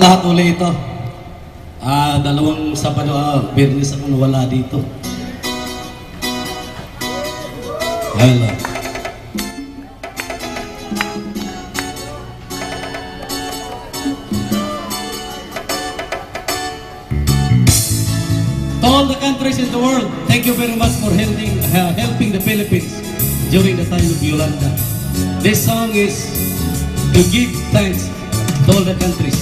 Lahat uli ito. Dalawang Sabado, Biyernes ako wala dito. Hello. To all the countries in the world, thank you very much for helping the Philippines during the time of Yolanda. This song is to give thanks to all the countries.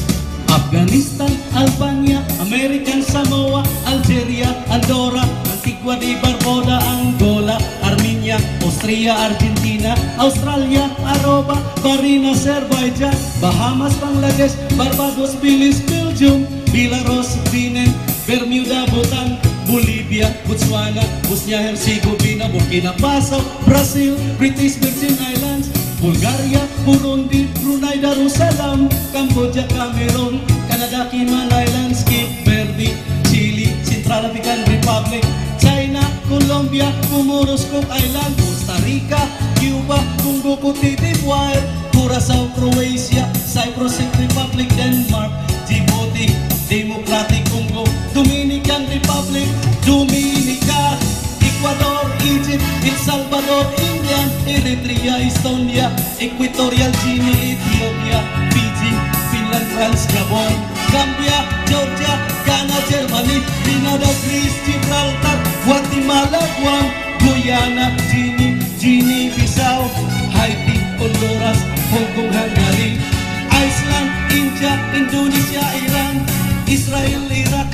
Afghanistan, Albania, American Samoa, Algeria, Andorra, Antigua de Barbuda, Angola, Armenia, Austria, Argentina, Australia, Aruba, Bahrain, Azerbaijan, Bahamas, Bangladesh, Barbados, Belize, Belgium, Belarus, Benin, Bermuda, Bhutan, Bolivia, Botswana, Bosnia-Herzegovina, Burkina Faso, Brazil, British Virgin Islands, Bulgaria, Burundi, Brunei Darussalam, Cambodia, Cameroon, Canada, Cayman Islands, Cape Verde, Chile, Central African Republic, China, Colombia, Comoros, Cook Island, Costa Rica, Cuba, Congo, Cote d'Ivoire, Curaçao, Croatia, Cyprus, Czech Republic, Denmark, Djibouti, Democratic Congo, Dominican Republic, Dominica, Ecuador, Egypt, El Salvador, England, Eritrea, Estonia, Equatorial Guinea, Ethiopia, Fiji, Finland, France, Gabon, Gambia, Georgia, Ghana, Germany, Grenada, Greece, Gibraltar, Guatemala, Guam, Guyana, Guinea, Bissau, Haiti, Honduras, Hong Kong, Hungary, Iceland, India, Indonesia, Iran, Israel, Iraq,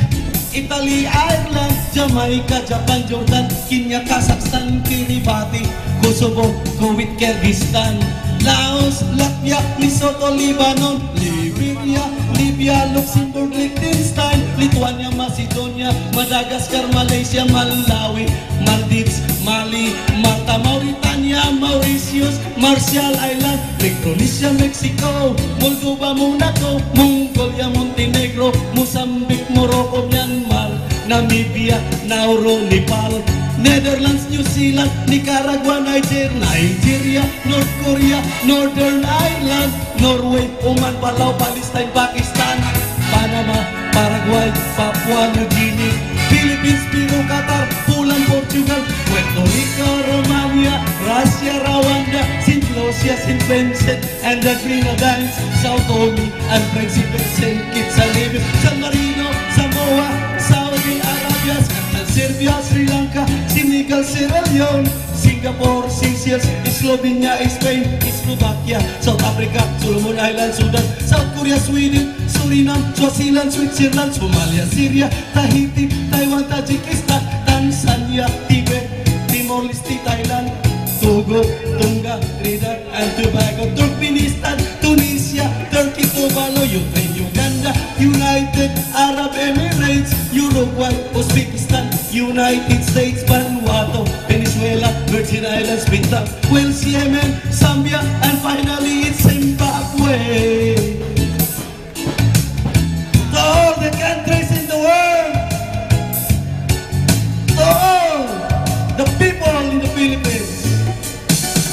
Italy, Ireland, Jamaica, Japan, Jordan, Kenya, Kazakhstan, Kiribati, Kosovo, Kuwait, Kyrgyzstan, Laos, Latvia, Lesotho, Lebanon, Liberia, Libya, Luxembourg, Liechtenstein, Lithuania, Macedonia, Madagascar, Malaysia, Malawi, Maldives, Mali, Malta, Mauritania, Mauritius, Marshall Island, Micronesia, Mexico, Moldova, Monaco, Mongolia, Montenegro, Mozambique, Morocco, Myanmar, Namibia, Nauru, Nepal, Netherlands, New Zealand, Nicaragua, Nigeria, North Korea, Northern Ireland, Norway, Oman, Palau, Palestine, Pakistan, Panama, Paraguay, Papua New Guinea, Philippines, Peru, Qatar, Poland, Portugal, Puerto Rico, Romania, Russia, Rwanda, St. Lucia, St. Vincent, and the Grenadines, Sao Tome and Principe, St. Kitts and Nevis, San Marino, Samoa, Saudi Arabia, Serbia, Sri Lanka, Senegal, Sierra Leone, Singapore, Seychelles, Slovenia, Spain, Slovakia, South Africa, Solomon Islands, Sudan, South Korea, Sweden, Suriname, Swaziland, Switzerland, Somalia, Syria, Tahiti, Taiwan, Tajikistan, Tanzania, Tibet, Timor-Leste, Thailand, Togo, Tonga, Trinidad and Tobago, Turkmenistan, Tunisia, Turkey, Tuvalu, Ukraine, Uganda, United Arab Emirates, Uruguay, Uzbekistan, United States, Vanuatu, Venezuela, Virgin Islands, Vietnam, Wales, Yemen, Zambia, and finally it's Zimbabwe. To all the countries in the world, to all the people in the Philippines,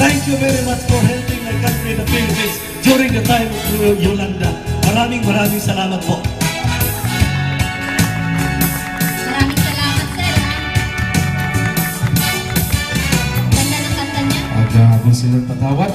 thank you very much for helping my country, the Philippines, during the time of Yolanda. Maraming salamat po. Maraming salamat, sir. Ganda ng kanta niya. Grabe sila patawad.